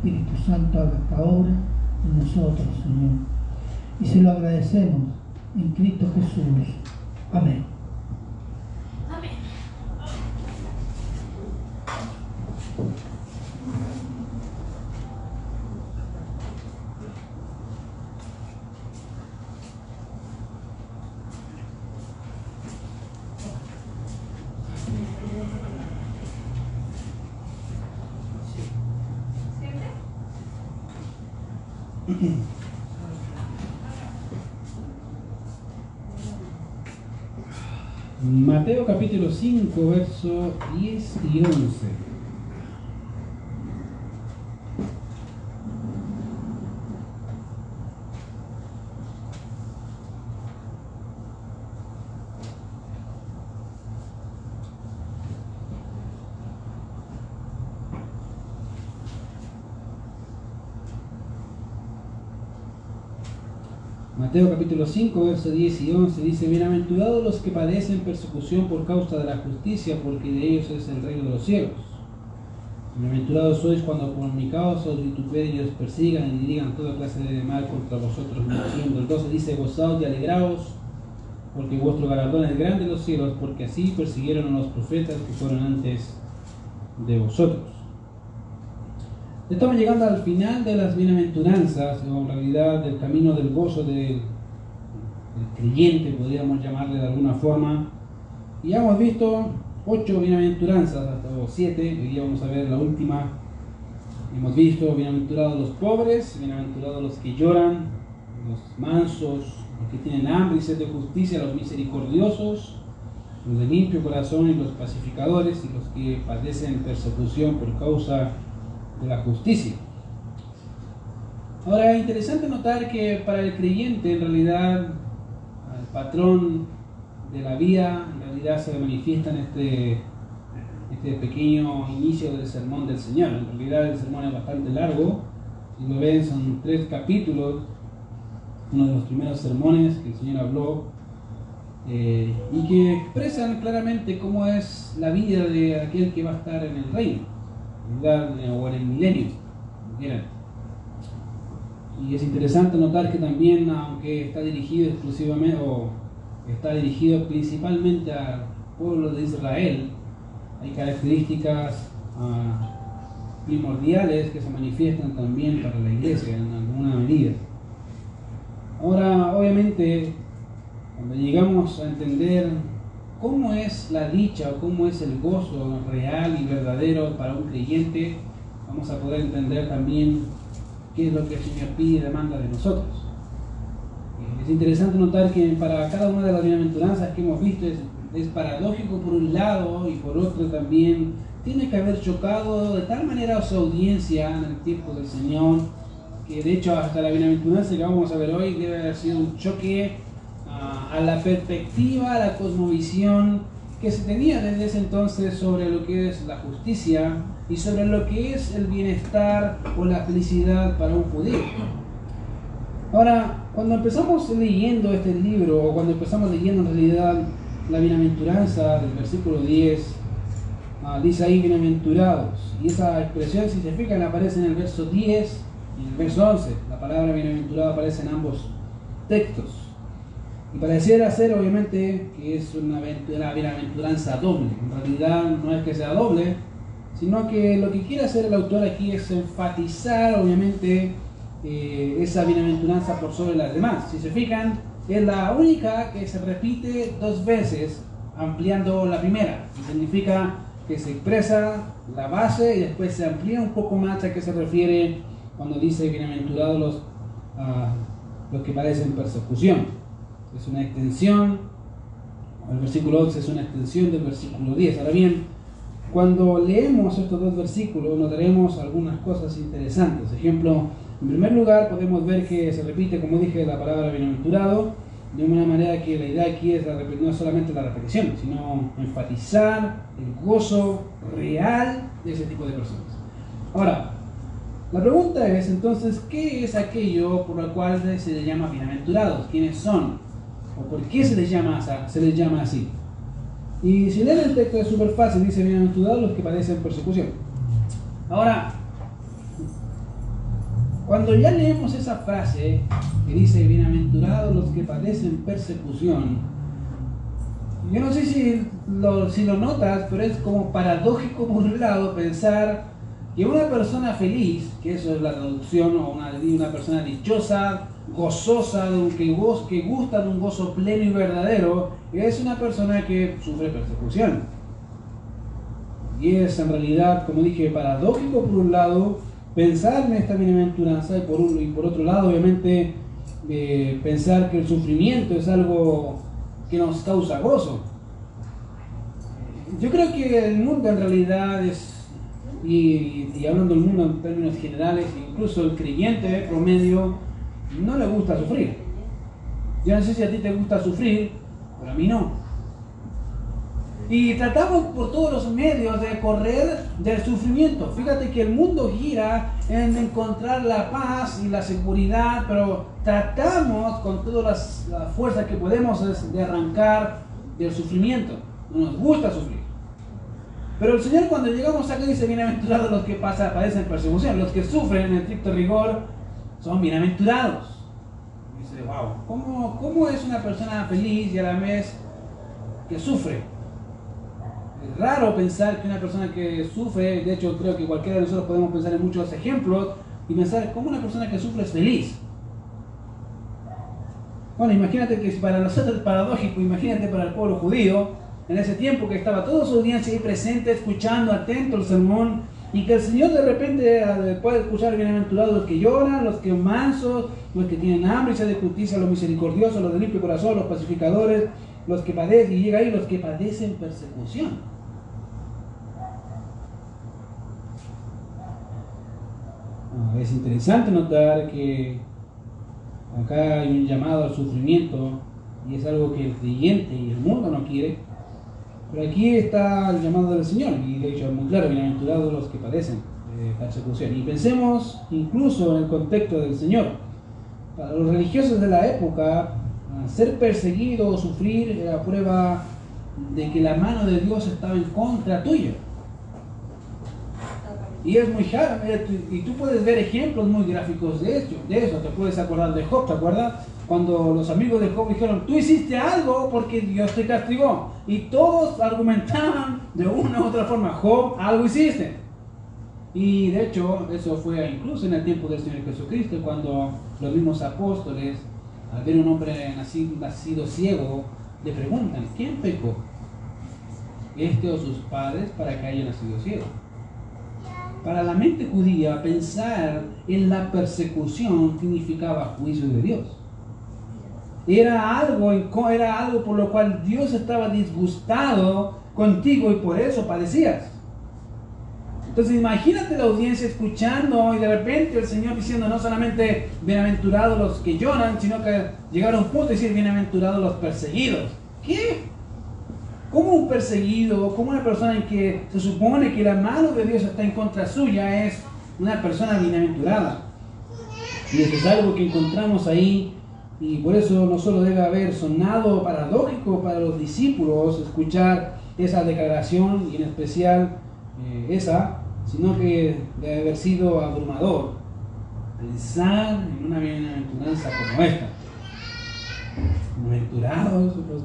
Espíritu Santo haga esta obra en nosotros, Señor. Y se lo agradecemos en Cristo Jesús. Amén. Amén. Mateo capítulo 5, versos 10 y 11. Mateo capítulo 5, versos 10 y 11 dice: Bienaventurados los que padecen persecución por causa de la justicia, porque de ellos es el reino de los cielos. Bienaventurados sois cuando por mi causa os vituperen y os persigan y digan toda clase de mal contra vosotros, diciendo. El 12 dice: Gozaos y alegraos, porque vuestro galardón es grande en los cielos, porque así persiguieron a los profetas que fueron antes de vosotros. Estamos llegando al final de las bienaventuranzas, o en realidad del camino del gozo del creyente, podríamos llamarle de alguna forma. Y ya hemos visto 8 bienaventuranzas, hasta 7, hoy día vamos a ver la última. Hemos visto: bienaventurados los pobres, bienaventurados los que lloran, los mansos, los que tienen hambre y sed de justicia, los misericordiosos, los de limpio corazón y los pacificadores, y los que padecen persecución por causa de la justicia. Ahora, es interesante notar que para el creyente, en realidad, el patrón de la vida, en realidad se manifiesta en este pequeño inicio del sermón del Señor. En realidad el sermón es bastante largo, si lo ven son 3 capítulos, uno de los primeros sermones que el Señor habló, y que expresan claramente cómo es la vida de aquel que va a estar en el reino, o en el milenio, como quieran. Y es interesante notar que también, aunque está dirigido exclusivamente o está dirigido principalmente al pueblo de Israel, hay características primordiales que se manifiestan también para la iglesia en alguna medida. Ahora, obviamente, cuando llegamos a entender cómo es la dicha o cómo es el gozo real y verdadero para un creyente, vamos a poder entender también qué es lo que el Señor pide y demanda de nosotros. Es interesante notar que para cada una de las bienaventuranzas que hemos visto es paradójico por un lado, y por otro también tiene que haber chocado de tal manera a su audiencia en el tiempo del Señor, que de hecho hasta la bienaventuranza que vamos a ver hoy debe haber sido un choque a la perspectiva, a la cosmovisión que se tenía desde ese entonces sobre lo que es la justicia y sobre lo que es el bienestar o la felicidad para un judío. Ahora, cuando empezamos leyendo este libro, o cuando empezamos leyendo en realidad la bienaventuranza del versículo 10, dice ahí bienaventurados, y esa expresión, si se fijan, aparece en el verso 10 y en el verso 11. La palabra bienaventurado aparece en ambos textos. Y pareciera ser, obviamente, que es una bienaventuranza doble. En realidad no es que sea doble, sino que lo que quiere hacer el autor aquí es enfatizar, obviamente, esa bienaventuranza por sobre las demás. Si se fijan, es la única que se repite 2 veces, ampliando la primera. Significa que se expresa la base y después se amplía un poco más a qué se refiere cuando dice bienaventurados los que padecen persecución. Es una extensión, el versículo 11 es una extensión del versículo 10. Ahora bien, cuando leemos estos 2 versículos notaremos algunas cosas interesantes. Ejemplo, en primer lugar podemos ver que se repite, como dije, la palabra bienaventurado, de una manera que la idea aquí es no es solamente la repetición, sino enfatizar el gozo real de ese tipo de personas. Ahora, la pregunta es entonces, ¿qué es aquello por lo cual se les llama bienaventurados? ¿Quiénes son? ¿O por qué se les llama así? Y si leen el texto es súper fácil, dice bienaventurados los que padecen persecución. Ahora, Cuando ya leemos esa frase que dice, bienaventurados los que padecen persecución, yo no sé si lo notas, pero es como paradójico por un lado pensar que una persona feliz, que eso es la traducción, o una persona dichosa, gozosa, que gusta de un gozo pleno y verdadero, es una persona que sufre persecución. Y es en realidad, como dije, paradójico por un lado pensar en esta bienaventuranza y por otro lado, obviamente, pensar que el sufrimiento es algo que nos causa gozo. Yo creo que el mundo en realidad es, y hablando del mundo en términos generales, incluso el creyente promedio no le gusta sufrir. Yo no sé si a ti te gusta sufrir, pero a mí no. Y tratamos por todos los medios de correr del sufrimiento. Fíjate que el mundo gira en encontrar la paz y la seguridad, pero tratamos con todas las fuerzas que podemos de arrancar del sufrimiento. No nos gusta sufrir. Pero el Señor, cuando llegamos acá, dice, bienaventurados los que padecen persecución. Los que sufren en estricto rigor son bienaventurados. Y dice, wow, ¿cómo es una persona feliz y a la vez que sufre? Es raro pensar que una persona que sufre, de hecho creo que cualquiera de nosotros podemos pensar en muchos ejemplos y pensar cómo una persona que sufre es feliz. Bueno, imagínate que para nosotros es paradójico, imagínate para el pueblo judío, en ese tiempo que estaba toda su audiencia ahí presente, escuchando atento el sermón, y que el Señor de repente, después de escuchar bienaventurados los que lloran, los que mansos, los que tienen hambre y sed de justicia, los misericordiosos, los de limpio corazón, los pacificadores, los que padecen, y llega ahí los que padecen persecución. Es interesante notar que acá hay un llamado al sufrimiento y es algo que el creyente y el mundo no quiere, pero aquí está el llamado del Señor y de hecho es muy claro, bienaventurados los que padecen persecución. Y pensemos incluso en el contexto del Señor. Para los religiosos de la época, ser perseguido o sufrir era prueba de que la mano de Dios estaba en contra tuya. Y es muy raro, y tú puedes ver ejemplos muy gráficos de eso. Te puedes acordar de Job, ¿te acuerdas? Cuando los amigos de Job dijeron, tú hiciste algo porque Dios te castigó. Y todos argumentaban de una u otra forma, Job, algo hiciste. Y de hecho, eso fue incluso en el tiempo del Señor Jesucristo, cuando los mismos apóstoles, al ver un hombre nacido ciego, le preguntan, ¿quién pecó? ¿Este o sus padres para que haya nacido ciego? Para la mente judía, pensar en la persecución significaba juicio de Dios. Era algo por lo cual Dios estaba disgustado contigo y por eso padecías. Entonces imagínate la audiencia escuchando y de repente el Señor diciendo no solamente bienaventurados los que lloran, sino que llegaron a un punto de decir bienaventurados los perseguidos. ¿Qué? ¿Cómo un perseguido, como una persona en que se supone que la mano de Dios está en contra suya es una persona bienaventurada? Y eso es algo que encontramos ahí y por eso no solo debe haber sonado paradójico para los discípulos escuchar esa declaración y en especial esa, sino que debe haber sido abrumador pensar en una bienaventuranza como esta. Bienaventurados los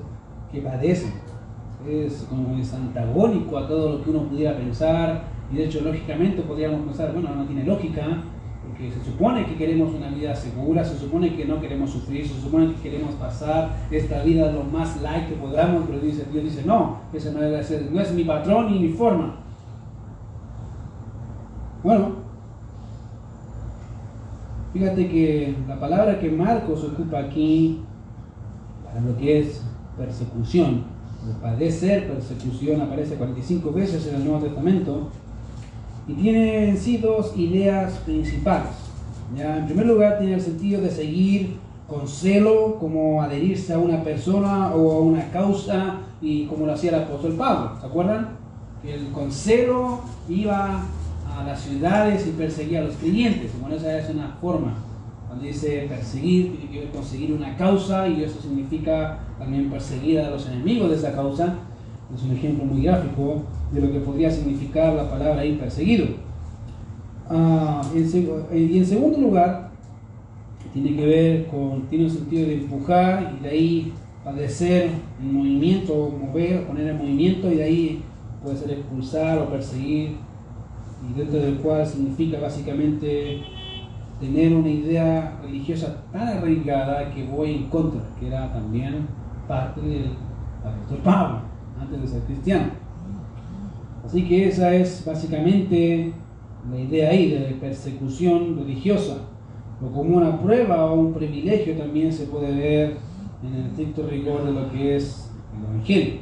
que padecen. Es antagónico a todo lo que uno pudiera pensar y de hecho lógicamente podríamos pensar, bueno, no tiene lógica porque se supone que queremos una vida segura, se supone que no queremos sufrir, se supone que queremos pasar esta vida lo más light que podamos, pero Dios dice no, ese no es mi patrón ni mi forma. Bueno, fíjate que la palabra que Marcos ocupa aquí para lo que es persecución, padecer persecución, aparece 45 veces en el Nuevo Testamento y tiene en sí dos ideas principales. ¿Ya? En primer lugar, tiene el sentido de seguir con celo, como adherirse a una persona o a una causa, y como lo hacía el apóstol Pablo. ¿Se acuerdan? Que él con celo iba a las ciudades y perseguía a los creyentes. Bueno, esa es una forma. Cuando dice perseguir, tiene que ver con seguir una causa, y eso significa también perseguir a los enemigos de esa causa. Es un ejemplo muy gráfico de lo que podría significar la palabra ahí perseguido. Y en segundo lugar, tiene un sentido de empujar y de ahí padecer en movimiento, mover, poner en movimiento, y de ahí puede ser expulsar o perseguir, y dentro del cual significa básicamente tener una idea religiosa tan arraigada que voy en contra, que era también parte del apóstol Pablo antes de ser cristiano. Así que esa es básicamente la idea ahí de persecución religiosa. Lo como una prueba o un privilegio también se puede ver en el estricto rigor de lo que es el Evangelio.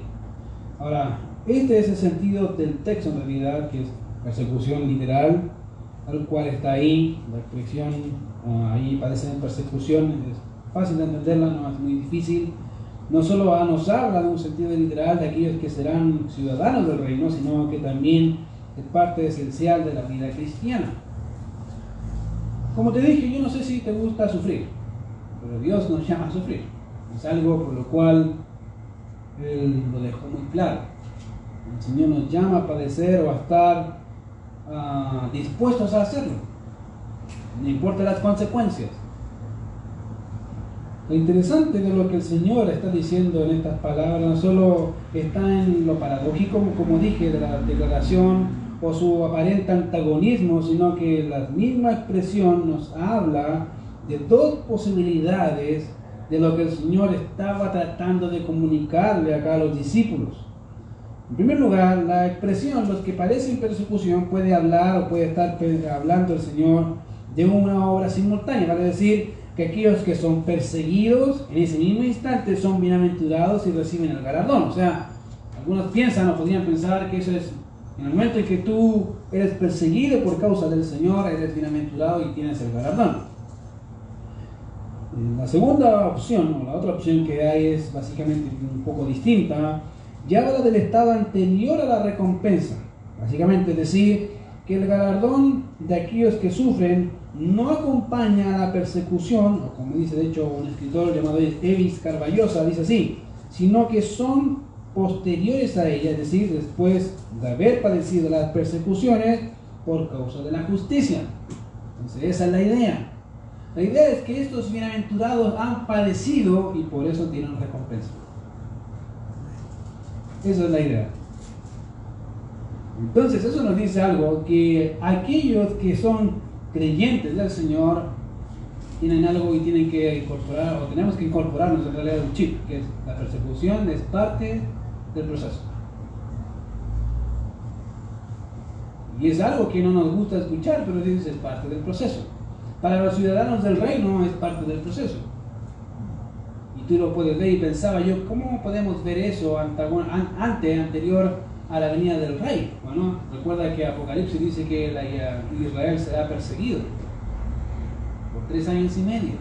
Ahora, este es el sentido del texto en realidad, que es persecución literal, tal cual está ahí, la expresión ahí padecen persecución, es fácil de entenderla, no es muy difícil. No solo nos habla de un sentido literal de aquellos que serán ciudadanos del reino, sino que también es parte esencial de la vida cristiana. Como te dije, yo no sé si te gusta sufrir, pero Dios nos llama a sufrir. Es algo por lo cual Él lo dejó muy claro. El Señor nos llama a padecer o a estar dispuestos a hacerlo, no importa las consecuencias. Lo interesante de lo que el Señor está diciendo en estas palabras no solo está en lo paradójico, como dije, de la declaración o su aparente antagonismo, sino que la misma expresión nos habla de dos posibilidades de lo que el Señor estaba tratando de comunicarle acá a los discípulos. En primer lugar, la expresión, los que padecen persecución, puede hablar o puede estar hablando el Señor de una obra simultánea, vale decir que aquellos que son perseguidos en ese mismo instante son bienaventurados y reciben el galardón. O sea, algunos piensan o podrían pensar que eso es en el momento en que tú eres perseguido por causa del Señor, eres bienaventurado y tienes el galardón. La segunda opción, o la otra opción que hay, es básicamente un poco distinta. Ya habla del estado anterior a la recompensa. Básicamente decir que el galardón de aquellos que sufren no acompaña a la persecución, o como dice de hecho un escritor llamado Evis Carballosa, dice así, sino que son posteriores a ella, es decir, después de haber padecido las persecuciones por causa de la justicia. Entonces esa es la idea. La idea es que estos bienaventurados han padecido y por eso tienen recompensa. Esa es la idea. Entonces eso nos dice algo, que aquellos que son creyentes del Señor tienen algo y tienen que incorporar, o tenemos que incorporarnos en realidad un chip, que es la persecución es parte del proceso. Y es algo que no nos gusta escuchar, pero es parte del proceso. Para los ciudadanos del reino es parte del proceso. Y tú lo puedes ver, y pensaba yo, ¿cómo podemos ver eso anterior a la venida del rey? Bueno, recuerda que Apocalipsis dice que Israel será perseguido por 3 años y medio.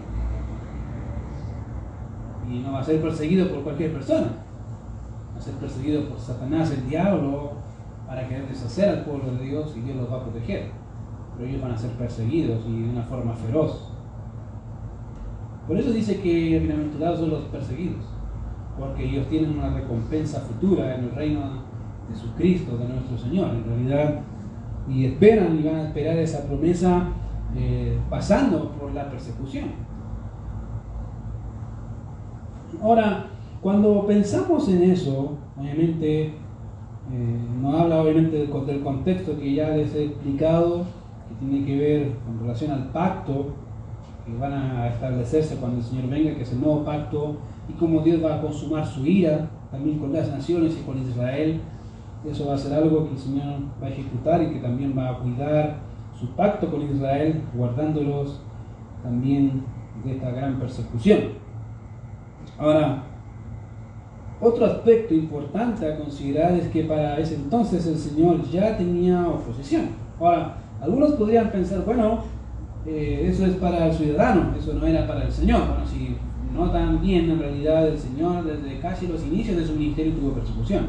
Y no va a ser perseguido por cualquier persona. Va a ser perseguido por Satanás, el diablo, para querer deshacer al pueblo de Dios, y Dios los va a proteger. Pero ellos van a ser perseguidos y de una forma feroz. Por eso dice que bienaventurados son los perseguidos, porque ellos tienen una recompensa futura en el reino de Jesucristo, de nuestro Señor, en realidad, y esperan y van a esperar esa promesa pasando por la persecución. Ahora, cuando pensamos en eso, obviamente, nos habla obviamente del contexto que ya les he explicado, que tiene que ver con relación al pacto que van a establecerse cuando el Señor venga, que es el nuevo pacto, y cómo Dios va a consumar su ira también con las naciones y con Israel. Eso va a ser algo que el Señor va a ejecutar y que también va a cuidar su pacto con Israel, guardándolos también de esta gran persecución. Ahora, otro aspecto importante a considerar es que para ese entonces el Señor ya tenía oposición. Ahora, algunos podrían pensar, bueno, eso es para el ciudadano, eso no era para el Señor. Bueno, si no tan bien, en realidad el Señor desde casi los inicios de su ministerio tuvo persecución.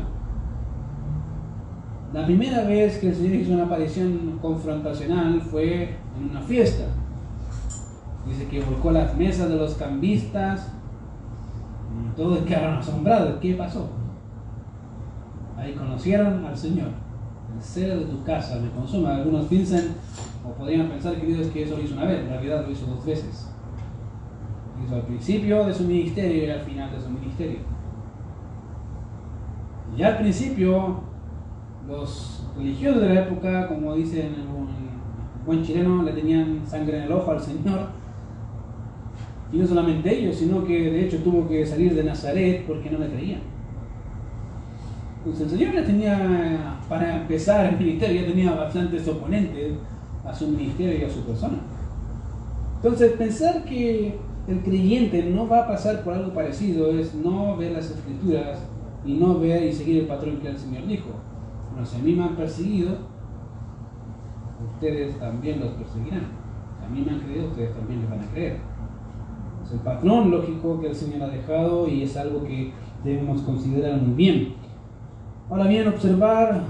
La primera vez que el Señor hizo una aparición confrontacional fue en una fiesta. Dice que volcó las mesas de los cambistas y todos quedaron asombrados. ¿Qué pasó? Ahí conocieron al Señor. El celo de tu casa me consume. Algunos piensan O podrían pensar, queridos, que eso lo hizo una vez, en realidad lo hizo 2 veces. Lo hizo al principio de su ministerio y al final de su ministerio. Y al principio, los religiosos de la época, como dicen un buen chileno, le tenían sangre en el ojo al Señor. Y no solamente ellos, sino que de hecho tuvo que salir de Nazaret porque no le creían. Entonces el Señor ya tenía, para empezar el ministerio, ya tenía bastantes oponentes a su ministerio y a su persona. Entonces pensar que el creyente no va a pasar por algo parecido es no ver las Escrituras y no ver y seguir el patrón que el Señor dijo. Bueno, si a mí me han perseguido, ustedes también los perseguirán. Si a mí me han creído, ustedes también les van a creer. Es el patrón lógico que el Señor ha dejado y es algo que debemos considerar muy bien. Ahora bien, observar,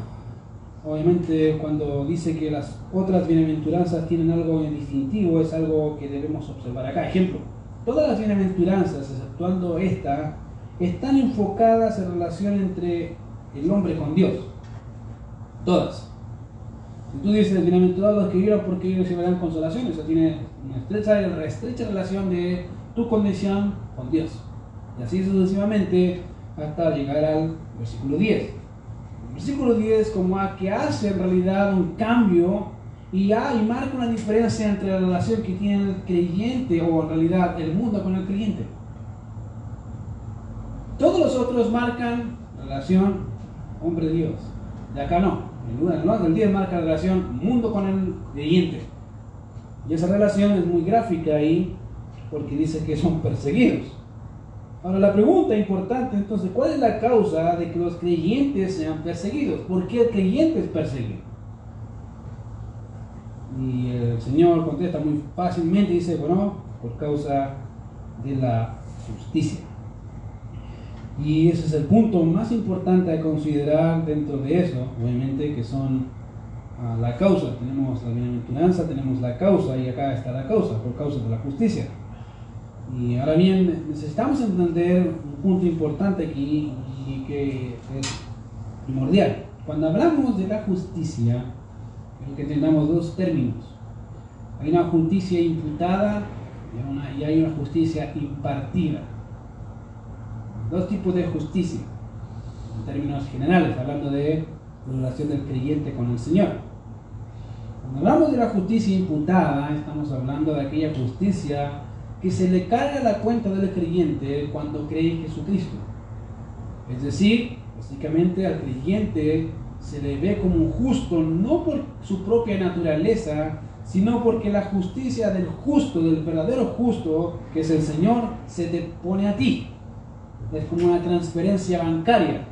obviamente cuando dice que las otras bienaventuranzas tienen algo en distintivo, es algo que debemos observar acá. Ejemplo, todas las bienaventuranzas, exceptuando esta, están enfocadas en relación entre el hombre con Dios. Todas. Si tú dices, bienaventurados los que lloran porque ellos recibirán consolación, eso tiene una estrecha relación de tu condición con Dios. Y así sucesivamente hasta llegar al versículo 10. El versículo 10 como a que hace en realidad un cambio y marca una diferencia entre la relación que tiene el creyente o en realidad el mundo con el creyente. Todos los otros marcan relación hombre-Dios. De acá no. El 10 marca la relación mundo con el creyente. Y esa relación es muy gráfica ahí porque dice que son perseguidos. Ahora la pregunta importante entonces, ¿cuál es la causa de que los creyentes sean perseguidos? ¿Por qué el creyente es perseguido? Y el Señor contesta muy fácilmente, dice, bueno, por causa de la justicia. Y ese es el punto más importante a considerar dentro de eso, obviamente, que son la causa. Tenemos la bienaventuranza, tenemos la causa, y acá está la causa, por causa de la justicia. Y ahora bien, necesitamos entender un punto importante aquí y que es primordial. Cuando hablamos de la justicia, creo que entendamos 2 términos. Hay una justicia imputada y hay una justicia impartida. 2 tipos de justicia, en términos generales, hablando de la relación del creyente con el Señor. Cuando hablamos de la justicia imputada, estamos hablando de aquella justicia que se le carga a la cuenta del creyente cuando cree en Jesucristo. Es decir, básicamente al creyente se le ve como un justo, no por su propia naturaleza, sino porque la justicia del justo, del verdadero justo, que es el Señor, se te pone a ti. Es como una transferencia bancaria.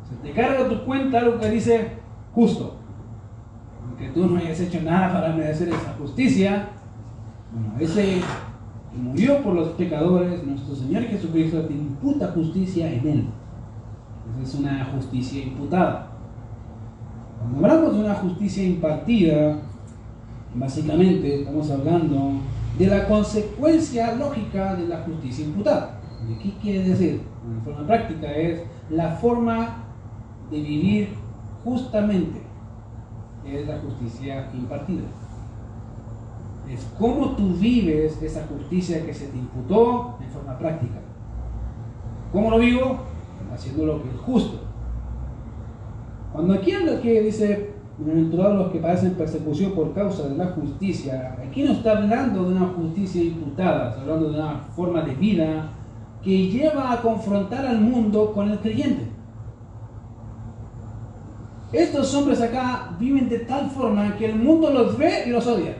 Se te carga a tu cuenta algo que dice justo. Aunque tú no hayas hecho nada para merecer esa justicia, bueno, ese que murió por los pecadores, nuestro Señor Jesucristo te imputa justicia en Él. Esa es una justicia imputada. Cuando hablamos de una justicia impartida, básicamente estamos hablando de la consecuencia lógica de la justicia imputada. ¿Y qué quiere decir? En forma práctica es la forma de vivir justamente. Es la justicia impartida. Es cómo tú vives esa justicia que se te imputó en forma práctica. ¿Cómo lo vivo? Haciendo lo que es justo. Cuando aquí habla que dice, bienaventurados los que padecen persecución por causa de la justicia, aquí no está hablando de una justicia imputada, está hablando de una forma de vida que lleva a confrontar al mundo con el creyente. Estos hombres acá viven de tal forma que el mundo los ve y los odia.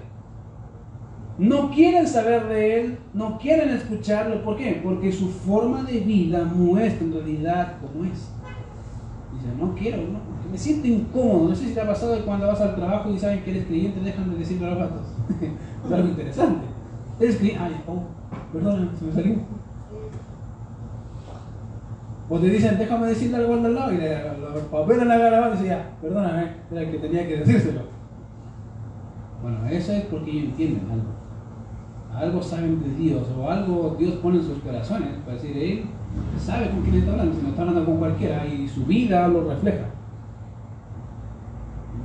No quieren saber de él, no quieren escucharlo. ¿Por qué? Porque su forma de vida muestra en realidad cómo es. Dice, no quiero, no, me siento incómodo. No sé si te ha pasado que cuando vas al trabajo y saben que eres creyente, dejan de decirle a los gatos. Es algo interesante. Eres creyente, ay, perdón, se me salió. O te dicen, déjame decirle algo al lado, y le papelan la cara y decía, perdóname, era el que tenía que decírselo. Bueno, eso es porque ellos entienden algo. Algo saben de Dios, o algo Dios pone en sus corazones para decir, él sabe con quién está hablando, si no está hablando con cualquiera, y su vida lo refleja.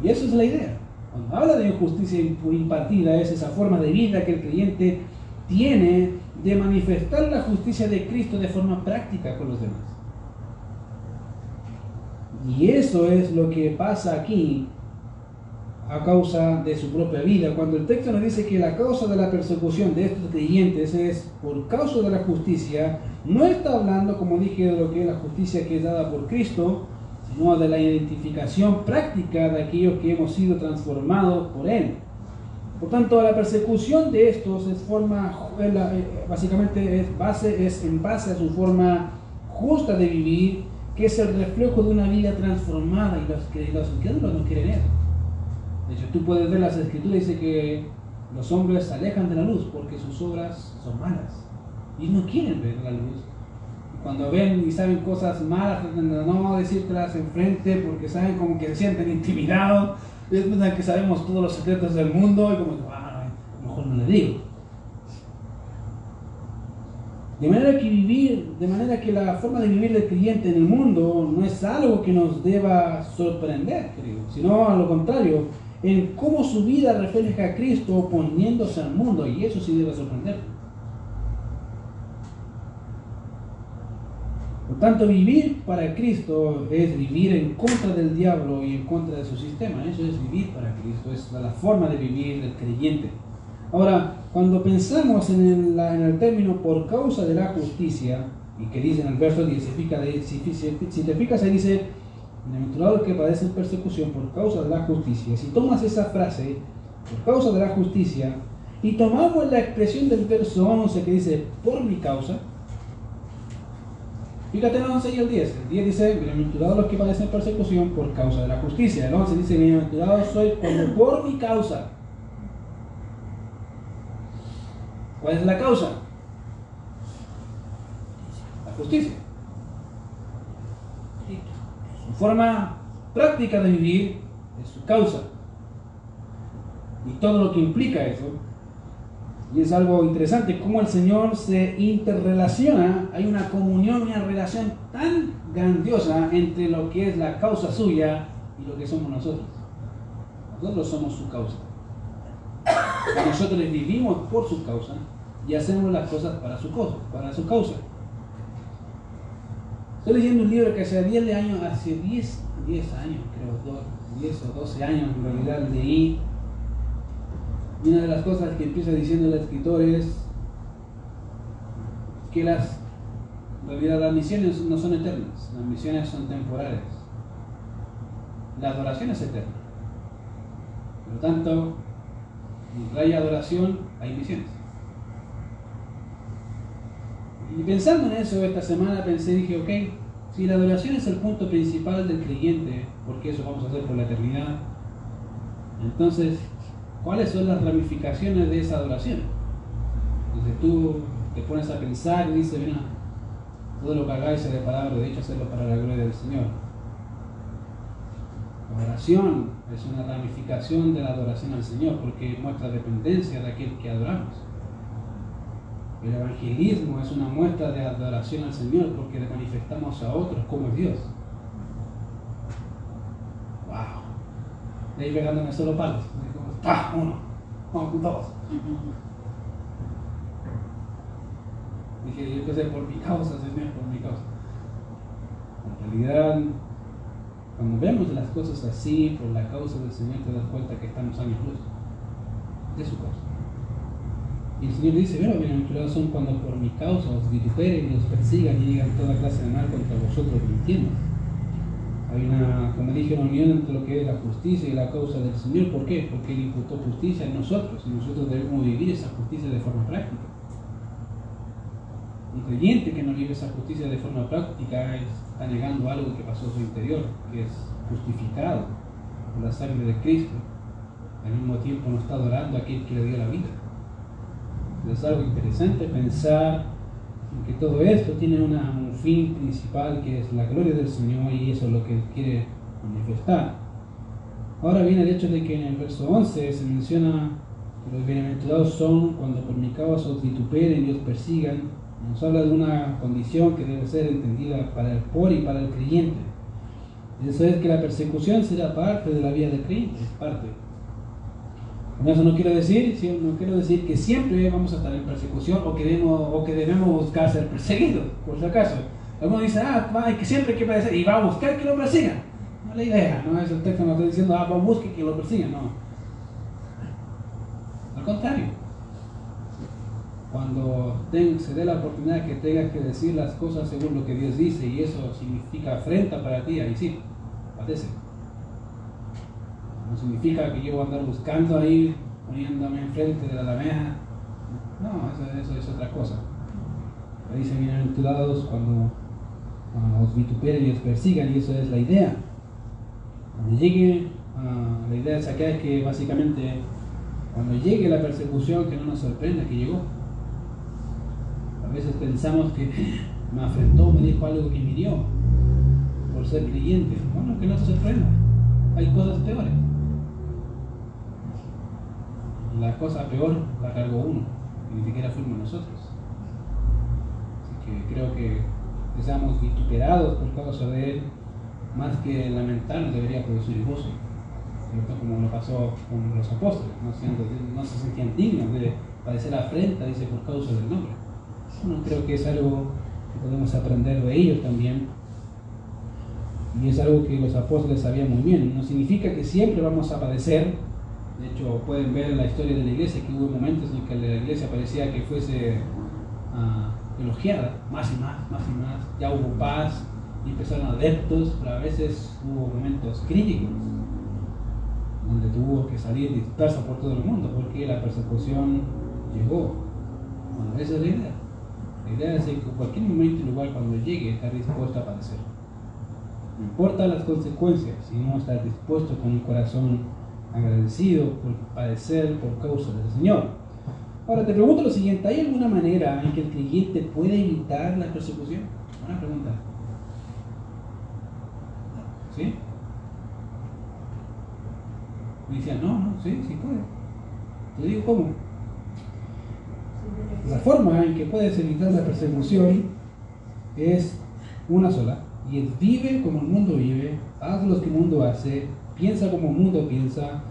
Y eso es la idea. Cuando habla de justicia impartida, es esa forma de vida que el creyente tiene de manifestar la justicia de Cristo de forma práctica con los demás. Y eso es lo que pasa aquí a causa de su propia vida. Cuando el texto nos dice que la causa de la persecución de estos creyentes es por causa de la justicia, no está hablando, como dije, de lo que es la justicia que es dada por Cristo, sino de la identificación práctica de aquellos que hemos sido transformados por Él. Por tanto, la persecución de estos básicamente es en base a su forma justa de vivir, que es el reflejo de una vida transformada, y los incrédulos no quieren eso. De hecho, tú puedes ver las escrituras y dice que los hombres se alejan de la luz porque sus obras son malas y no quieren ver la luz. Cuando ven y saben cosas malas, tratan de no decírtelas enfrente porque saben como que se sienten intimidados. Ellos piensan que sabemos todos los secretos del mundo y como que, mejor no le digo. De manera que la forma de vivir del creyente en el mundo no es algo que nos deba sorprender, querido, sino a lo contrario, en cómo su vida refleja a Cristo oponiéndose al mundo, y eso sí debe sorprender. Por tanto, vivir para Cristo es vivir en contra del diablo y en contra de su sistema. Eso es vivir para Cristo, es la forma de vivir del creyente. Ahora, cuando pensamos en el término por causa de la justicia, y que dice en el verso 10, si te fijas ahí dice, bienaventurados que padecen persecución por causa de la justicia. Si tomas esa frase, por causa de la justicia, y tomamos la expresión del verso 11 que dice, por mi causa, fíjate en el 11 y el 10. El 10 dice, bienaventurados los que padecen persecución por causa de la justicia. El 11 dice, bienaventurados soy cuando por mi causa. ¿Cuál es la causa? La justicia. Su forma práctica de vivir es su causa. Y todo lo que implica eso. Y es algo interesante cómo el Señor se interrelaciona. Hay una comunión, una relación tan grandiosa entre lo que es la causa suya y lo que somos nosotros. Nosotros somos su causa. Nosotros vivimos por su causa y hacemos las cosas para su causa. Estoy leyendo un libro que hace 10 años, creo, 10 o 12 años en realidad leí. Y una de las cosas que empieza diciendo el escritor es que en realidad las misiones no son eternas, las misiones son temporales. La adoración es eterna. Por lo tanto, mientras hay adoración, hay misiones. Y pensando en eso esta semana dije, ok, si la adoración es el punto principal del creyente, porque eso vamos a hacer por la eternidad, entonces, ¿cuáles son las ramificaciones de esa adoración? Entonces tú te pones a pensar y dices, mira, todo lo que hagáis sea de palabra, de hecho, hacerlo para la gloria del Señor. La oración es una ramificación de la adoración al Señor porque muestra dependencia de aquel que adoramos. El evangelismo es una muestra de adoración al Señor porque le manifestamos a otros cómo es Dios. ¡Wow! De ahí pegándome solo palos. Uno, vamos con todos. Dije, yo qué sé, por mi causa, Señor, por mi causa. En realidad, cuando vemos las cosas así, por la causa del Señor, te das cuenta que estamos años luz de su causa. Y el Señor dice, bienaventurados son cuando por mi causa os vituperen y os persigan y digan toda clase de mal contra vosotros mintiendo. Hay como dije, una unión entre lo que es la justicia y la causa del Señor. ¿Por qué? Porque Él imputó justicia en nosotros y nosotros debemos vivir esa justicia de forma práctica. Un creyente que no vive esa justicia de forma práctica está negando algo que pasó en su interior, que es justificado por la sangre de Cristo. Al mismo tiempo no está adorando a aquel que le dio la vida. Es algo interesante pensar en que todo esto tiene un fin principal que es la gloria del Señor y eso es lo que Él quiere manifestar. Ahora viene el hecho de que en el verso 11 se menciona que los bienaventurados son cuando por mi causa os vituperen y os persigan. Nos habla de una condición que debe ser entendida para el pobre y para el creyente. Eso es que la persecución será parte de la vida del creyente, es parte. Con eso no quiero decir que siempre vamos a estar en persecución o que debemos buscar ser perseguidos, por si acaso. Algunos dicen, que siempre hay que padecer y va a buscar que lo persigan. No es la idea, no es el texto no está diciendo, busque que lo persigan, no. Al contrario, cuando se dé la oportunidad que tengas que decir las cosas según lo que Dios dice y eso significa afrenta para ti, ahí sí, padece. No significa que yo voy a andar buscando ahí, poniéndome enfrente de la alameda. No, eso es otra cosa. Ahí dice bienaventurados cuando os vituperen y os persigan, y eso es la idea. Cuando llegue, la idea es acá es que básicamente cuando llegue la persecución, que no nos sorprenda que llegó. A veces pensamos que me afrentó, me dijo algo que me hirió por ser creyente. Bueno, que no se sorprenda. Hay cosas peores. La cosa peor la cargó uno, y ni siquiera fuimos nosotros. Así que creo que seamos vituperados por causa de él, más que lamentarnos, debería producir gozo. ¿Cierto? Como lo pasó con los apóstoles, no se sentían dignos de padecer afrenta, dice, por causa del nombre. Bueno, creo que es algo que podemos aprender de ellos también, y es algo que los apóstoles sabían muy bien. No significa que siempre vamos a padecer. De hecho, pueden ver en la historia de la iglesia que hubo momentos en que la iglesia parecía que fuese elogiada, más y más, ya hubo paz y empezaron adeptos, pero a veces hubo momentos críticos donde tuvo que salir dispersa por todo el mundo porque la persecución llegó. Bueno, esa es la idea. La idea es que en cualquier momento y lugar cuando llegue estar dispuesto a padecer. No importa las consecuencias, sino estar dispuesto con un corazón agradecido por padecer por causa del Señor. Ahora te pregunto lo siguiente, ¿hay alguna manera en que el creyente pueda evitar la persecución? Buena pregunta. ¿Sí? Me decían, sí puede. Te digo cómo. La forma en que puedes evitar la persecución es una sola, y es vive como el mundo vive, haz lo que el mundo hace, piensa como el mundo piensa,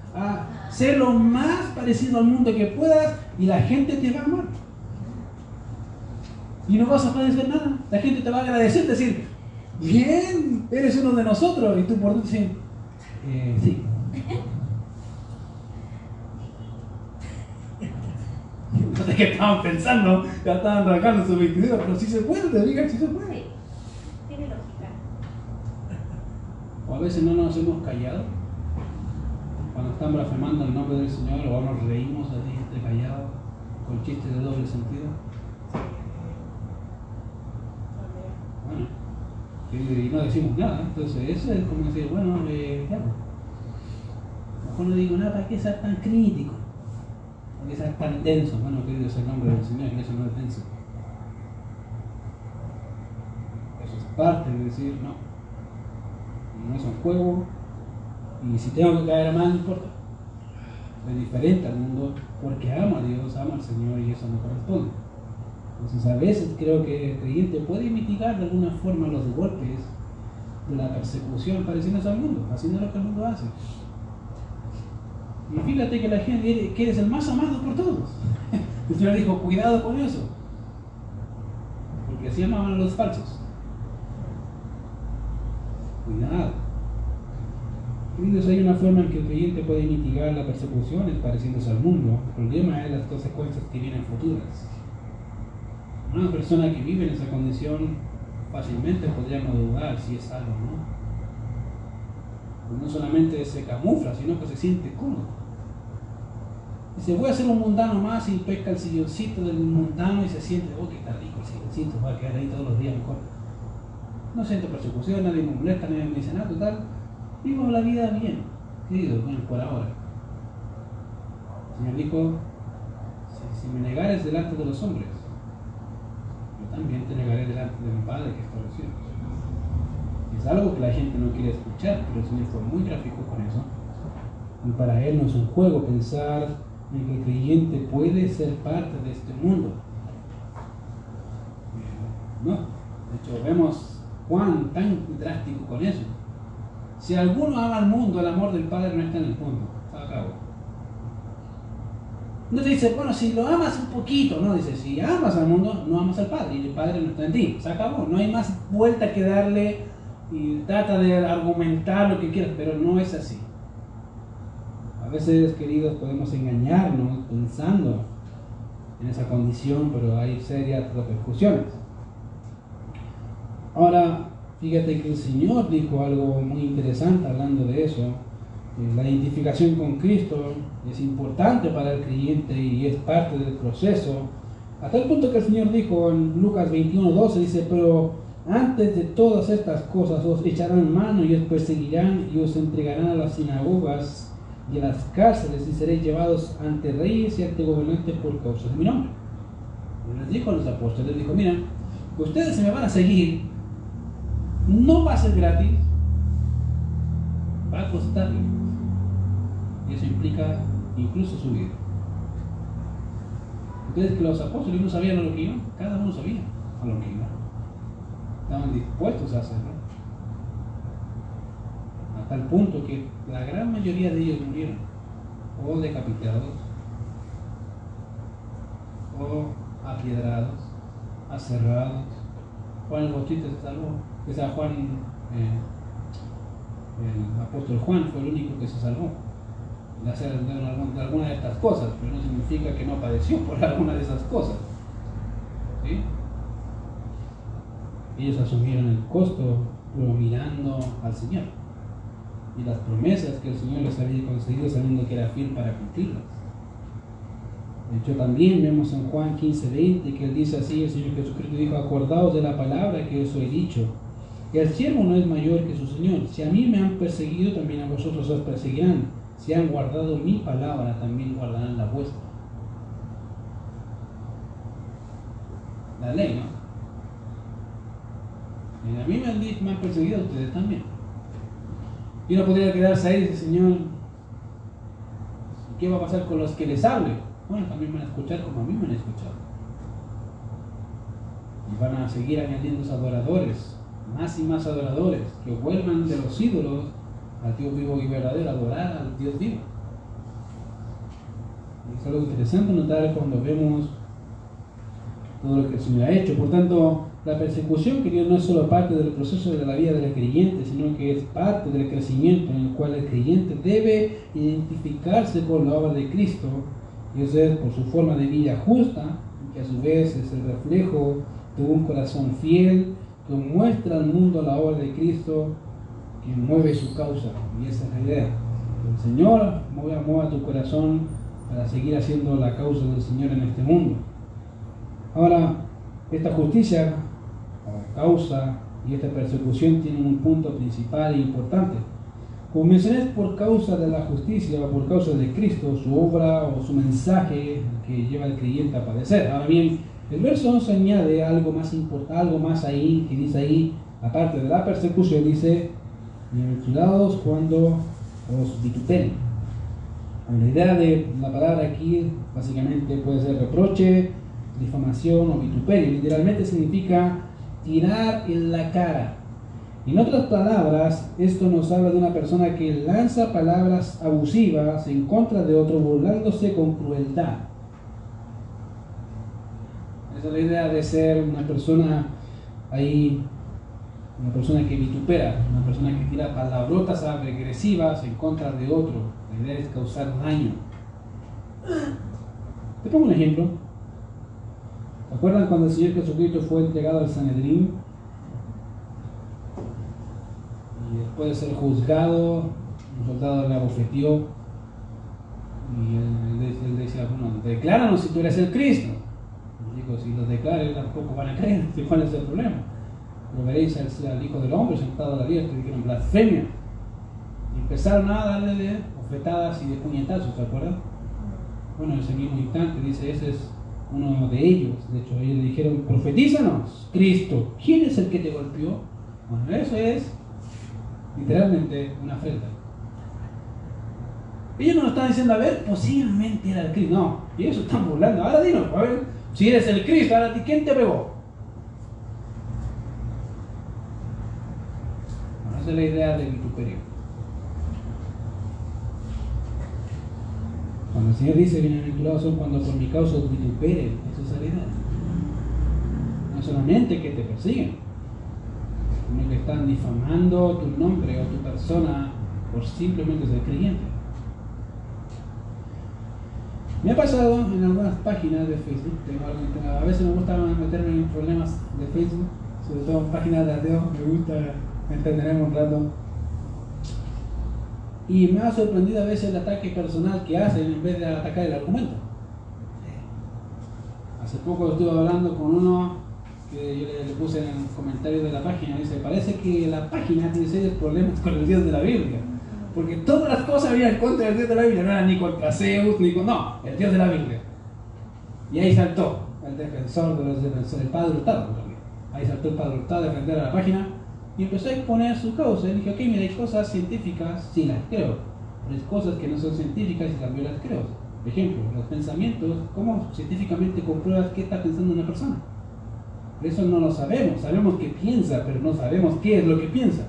sé lo más parecido al mundo que puedas y la gente te va a amar. Y no vas a padecer nada. La gente te va a agradecer, decir, bien, eres uno de nosotros. Y tú por dentro dices, sí. No sé qué estaban pensando, ya estaban arrancando su 22, pero sí se puede, te digan, sí se puede. Sí, tiene lógica. O a veces no nos hemos callado cuando están blasfemando el nombre del Señor, o nos reímos así, callados, con chistes de doble sentido. Bueno, y no decimos nada, entonces eso es como decir, bueno, ya, mejor no digo nada, ¿para qué ser tan crítico? ¿Para qué ser tan denso? Bueno, querido es el nombre del Señor, y eso no es denso. Eso es parte de decir, no es un juego, y si tengo que caer mal, no importa. Es diferente al mundo porque ama a Dios, ama al Señor y eso no corresponde. Entonces a veces creo que el creyente puede mitigar de alguna forma los golpes de la persecución pareciéndose al mundo, haciendo lo que el mundo hace. Y fíjate que la gente que eres el más amado por todos. El Señor dijo, cuidado con eso, porque así amaban a los falsos. Cuidado. Queridos, hay una forma en que el creyente puede mitigar la persecución, es pareciéndose al mundo. El problema es las consecuencias que vienen futuras. Una persona que vive en esa condición fácilmente podríamos dudar si es salvo o no. Pues no solamente se camufla, sino que se siente cómodo. Dice, voy a ser un mundano más y pesca el silloncito del mundano y se siente, que está rico el silloncito, voy a quedar ahí todos los días mejor. No siento persecución, nadie me molesta, nadie me dice nada, total. Vivo la vida bien, querido, bueno, por ahora. El Señor dijo, si me negares delante de los hombres, yo también te negaré delante de mi Padre que está en los cielos. Es algo que la gente no quiere escuchar, pero el Señor fue muy gráfico con eso. Y para Él no es un juego pensar en que el creyente puede ser parte de este mundo. No, de hecho vemos Juan tan drástico con eso. Si alguno ama al mundo, el amor del Padre no está en el mundo. A cabo. No te dice, bueno, si lo amas un poquito, no, dice, si amas al mundo, no amas al Padre, y el Padre no está en ti, se acabó, no hay más vuelta que darle, y trata de argumentar lo que quieras, pero no es así. A veces, queridos, podemos engañarnos pensando en esa condición, pero hay serias repercusiones. Ahora, fíjate que el Señor dijo algo muy interesante hablando de eso. La identificación con Cristo es importante para el creyente y es parte del proceso. Hasta el punto que el Señor dijo en Lucas 21:12, dice, pero antes de todas estas cosas os echarán mano y os perseguirán y os entregarán a las sinagogas y a las cárceles y seréis llevados ante reyes y ante gobernantes por causa de mi nombre. Y les dijo a los apóstoles, les dijo, mira, ustedes se me van a seguir, no va a ser gratis, va a costar. Y eso implica incluso su vida. Ustedes que los apóstoles no sabían a lo que iban, cada uno sabía a lo que iban. Estaban dispuestos a hacerlo. Hasta el punto que la gran mayoría de ellos murieron, o decapitados, o apiedrados, aserrados. Juan el Bautista se salvó. O sea, Juan, el apóstol Juan fue el único que se salvó de hacer de alguna de estas cosas, pero no significa que no padeció por alguna de esas cosas. ¿Sí? Ellos asumieron el costo, pero mirando al Señor y las promesas que el Señor les había concedido, sabiendo que era fiel para cumplirlas. De hecho, también vemos en Juan 15:20 que él dice así: el Señor Jesucristo dijo, acordaos de la palabra que os he dicho, que el siervo no es mayor que su Señor. Si a mí me han perseguido, también a vosotros os perseguirán. Si han guardado mi palabra, también guardarán la vuestra. La ley, ¿no? Y a mí me han perseguido, a ustedes también. Y uno podría quedarse ahí y decir, Señor, ¿qué va a pasar con los que les hable? Bueno, también van a escuchar como a mí me han escuchado. Y van a seguir añadiendo adoradores, más y más adoradores, que vuelvan de los ídolos al Dios vivo y verdadero, adorar al Dios vivo. Y es algo interesante notar cuando vemos todo lo que el Señor ha hecho. Por tanto, la persecución, querido, no es solo parte del proceso de la vida del creyente, sino que es parte del crecimiento en el cual el creyente debe identificarse con la obra de Cristo, y eso es por su forma de vida justa, que a su vez es el reflejo de un corazón fiel que muestra al mundo la obra de Cristo, que mueve su causa. Y esa es la idea. El Señor mueva tu corazón para seguir haciendo la causa del Señor en este mundo. Ahora, esta justicia, o causa, y esta persecución tienen un punto principal e importante. Como mencioné, es por causa de la justicia o por causa de Cristo, su obra o su mensaje que lleva al creyente a padecer. Ahora bien, el verso 11 añade algo más importante, algo más ahí, que dice ahí, aparte de la persecución, dice, bienaventurados cuando os vituperen. La idea de la palabra aquí básicamente puede ser reproche, difamación o vituperio. Literalmente significa tirar en la cara. En otras palabras, esto nos habla de una persona que lanza palabras abusivas en contra de otro, burlándose con crueldad. Esa es la idea de ser una persona ahí, una persona que vitupera, una persona que tira palabrotas agresivas en contra de otro. La idea es causar daño. Te pongo un ejemplo. ¿Se acuerdan cuando el Señor Jesucristo fue entregado al Sanedrín? Y después de ser juzgado, un soldado le abofeteó. Y él decía, bueno, decláranos si tú eres el Cristo. Y digo, si lo declares, tampoco van a creer. ¿Cuál es el problema? Pero veréis al Hijo del Hombre sentado a la diestra y dijeron blasfemia. Y empezaron a darle de bofetadas y de puñetazos, ¿se acuerdan? Bueno, en ese mismo instante dice, ese es uno de ellos. De hecho, ellos le dijeron, profetízanos, Cristo, ¿quién es el que te golpeó? Bueno, eso es literalmente una afrenta. Ellos no lo están diciendo, a ver, posiblemente era el Cristo. No, y ellos están burlando. Ahora dinos, a ver, si eres el Cristo, ahora ¿quién te pegó? Bueno, esa es la idea del vituperio. Cuando el Señor dice bienaventurados son cuando por mi causa os vituperen en sus heredades. No solamente que te persiguen, sino que están difamando tu nombre o tu persona por simplemente ser creyente. Me ha pasado en algunas páginas de Facebook, a veces me gusta meterme en problemas de Facebook, sobre todo en páginas de ateos, me gusta entenderme un rato. Y me ha sorprendido a veces el ataque personal que hacen en vez de atacar el argumento. Hace poco estuve hablando con uno que yo le puse en el comentario de la página, dice, parece que la página tiene serios problemas con el Dios de la Biblia. Porque todas las cosas venían en contra del Dios de la Biblia, no eran ni contra Zeus, ni con... No, el Dios de la Biblia. Y ahí saltó el defensor de los defensores, el padre Hurtado. Ahí saltó el padre Hurtado a defender a la página y empezó a exponer su causa. Y dije, ok, mira, hay cosas científicas, sí las creo, pero hay cosas que no son científicas y también las creo. Por ejemplo, los pensamientos, ¿cómo científicamente compruebas qué está pensando una persona? Eso no lo sabemos, sabemos que piensa, pero no sabemos qué es lo que piensa.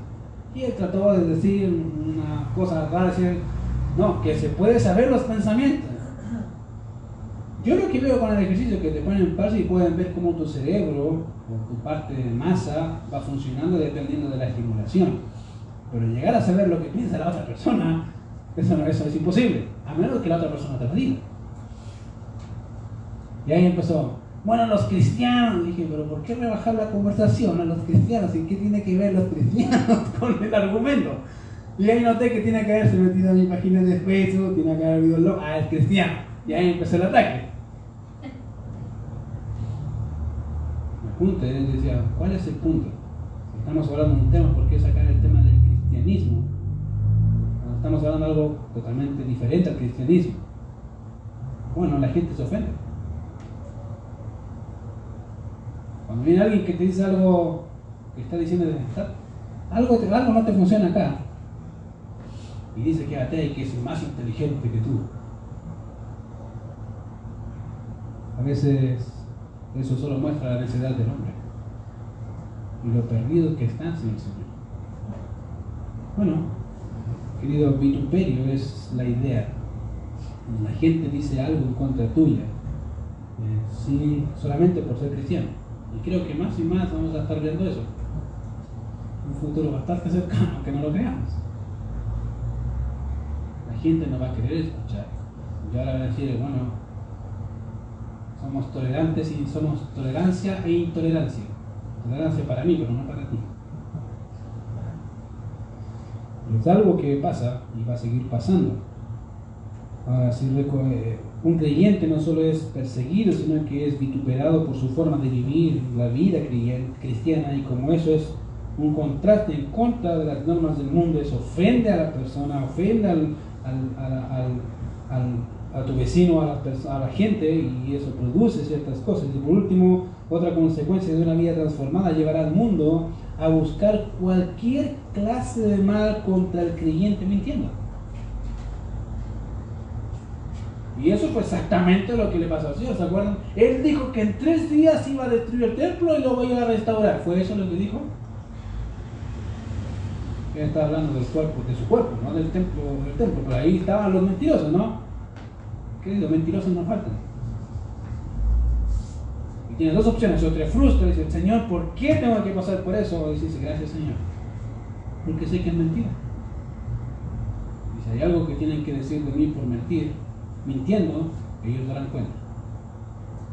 Y él trató de decir una cosa rara, decir, no, que se puede saber los pensamientos. Yo lo que veo con el ejercicio que te ponen en pausa y pueden ver cómo tu cerebro o tu parte de masa va funcionando dependiendo de la estimulación. Pero llegar a saber lo que piensa la otra persona, eso es imposible, a menos que la otra persona te lo diga. Y ahí empezó, bueno, los cristianos, dije, pero ¿por qué rebajar la conversación a los cristianos? ¿Y qué tiene que ver los cristianos con el argumento? Y ahí noté que tiene que haberse metido en mi página de Facebook, tiene que haber habido el cristiano. Y ahí empezó el ataque. El punto, él decía, ¿cuál es el punto? Si estamos hablando de un tema, ¿por qué sacar el tema del cristianismo? Cuando estamos hablando de algo totalmente diferente al cristianismo. Bueno, la gente se ofende. Cuando viene alguien que te dice algo, que está diciendo algo no te funciona acá, y dice que es ateo y que es más inteligente que tú, a veces eso solo muestra la necedad del hombre y lo perdido que está sin el Señor. Bueno, querido, vituperio es la idea. La gente dice algo en contra tuya, sí, solamente por ser cristiano. Y creo que más y más vamos a estar viendo eso. Un futuro bastante cercano, que no lo creamos. La gente no va a querer escuchar. Y ahora va a decir, bueno, somos tolerantes y somos tolerancia e intolerancia. Tolerancia para mí, pero no para ti. Pero es algo que pasa y va a seguir pasando. Ahora, si un creyente no solo es perseguido, sino que es vituperado por su forma de vivir la vida cristiana, y como eso es un contraste en contra de las normas del mundo, eso ofende a la persona, ofende a tu vecino, a la gente, y eso produce ciertas cosas. Y por último, otra consecuencia de una vida transformada llevará al mundo a buscar cualquier clase de mal contra el creyente mintiendo. Y eso fue exactamente lo que le pasó al Señor, ¿se acuerdan? Él dijo que en 3 días iba a destruir el templo y lo iba a restaurar. ¿Fue eso lo que dijo? Él está hablando del cuerpo, de su cuerpo, no del templo, pero ahí estaban los mentirosos, ¿no? Querido, mentirosos no faltan. Y tienes 2 opciones: o te frustra y dices, Señor, ¿por qué tengo que pasar por eso? O dices, gracias, Señor, porque sé que es mentira. Y si hay algo que tienen que decir de mí por mentir, mintiendo, ellos darán cuenta.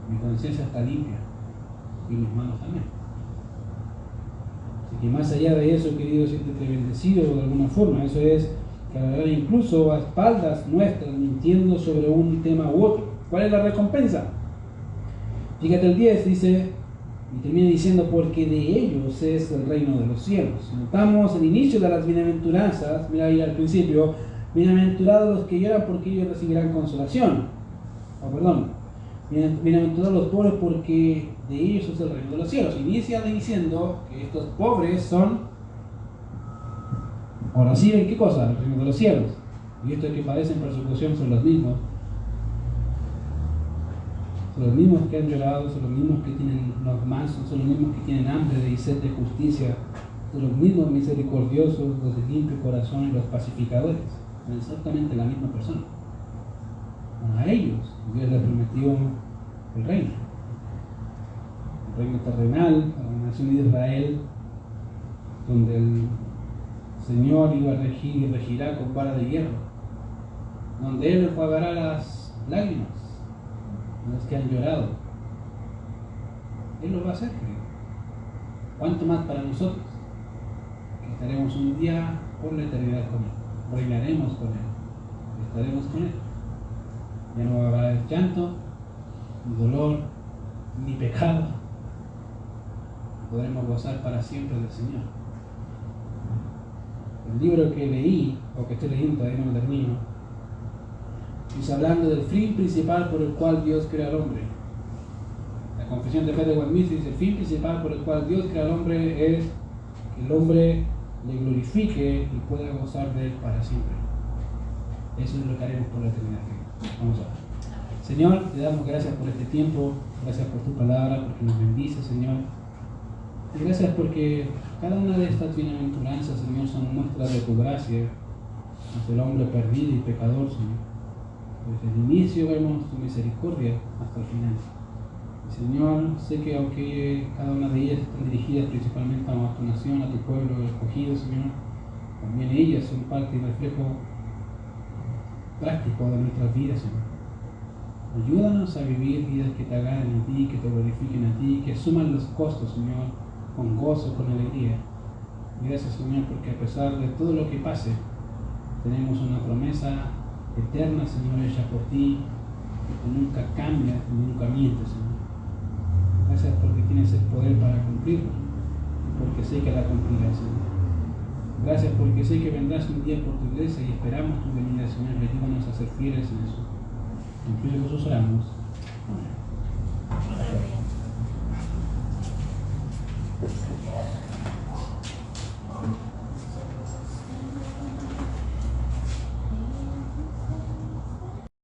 Mi conciencia está limpia y mis manos también. Así que más allá de eso, querido, siéntete bendecido de alguna forma. Eso es que a la verdad, incluso a espaldas nuestras, mintiendo sobre un tema u otro. ¿Cuál es la recompensa? Fíjate el 10, dice, y termina diciendo, porque de ellos es el reino de los cielos. Notamos el inicio de las bienaventuranzas, mira ahí al principio, bienaventurados los que lloran porque ellos recibirán consolación. Bienaventurados los pobres porque de ellos es el reino de los cielos. Inicia diciendo que estos pobres son, o reciben ¿qué cosa? El reino de los cielos. Y estos que padecen persecución son los mismos. Son los mismos que han llorado, son los mismos que tienen los mansos, son los mismos que tienen hambre y sed de justicia, son los mismos misericordiosos, los de limpio corazón y los pacificadores. Exactamente la misma persona. a ellos. Dios les prometió el reino terrenal a la nación de Israel, donde el Señor iba a regir y regirá con vara de hierro, donde Él enjuagará las lágrimas de los que han llorado. Él lo va a hacer, creo. ¿Cuánto más para nosotros? Que estaremos un día por la eternidad con Él, reinaremos con Él, estaremos con Él. Ya no va a haber llanto, ni dolor, ni pecado. Podremos gozar para siempre del Señor. El libro que leí, o que estoy leyendo, todavía no lo termino, dice hablando del fin principal por el cual Dios crea al hombre. La confesión de fe de Westminster dice: el fin principal por el cual Dios crea al hombre es que el hombre le glorifique y pueda gozar de él para siempre. Eso es lo que haremos por la eternidad. Vamos a ver. Señor, te damos gracias por este tiempo, gracias por tu palabra, porque nos bendice, Señor. Y gracias porque cada una de estas bienaventuranzas, Señor, son muestras de tu gracia hacia el hombre perdido y pecador, Señor. Desde el inicio vemos tu misericordia hasta el final. Y, Señor, sé que aunque cada una de ellas están dirigidas principalmente a tu nación, a tu pueblo escogido, Señor, también ellas son parte y reflejo práctico de nuestras vidas, Señor. Ayúdanos a vivir vidas que te agraden a ti, que te glorifiquen a ti, que suman los costos, Señor, con gozo, con alegría. Y gracias, Señor, porque a pesar de todo lo que pase, tenemos una promesa eterna, Señor, hecha por ti, que nunca cambia, que nunca miente, Señor. Gracias porque tienes el poder para cumplirlo, y porque sé que la cumplirás, Señor. Gracias porque sé que vendrás un día por tu iglesia y esperamos tu venida, Señor, y ayúdanos a ser fieles en eso. En Cristo Jesús oramos. Amén.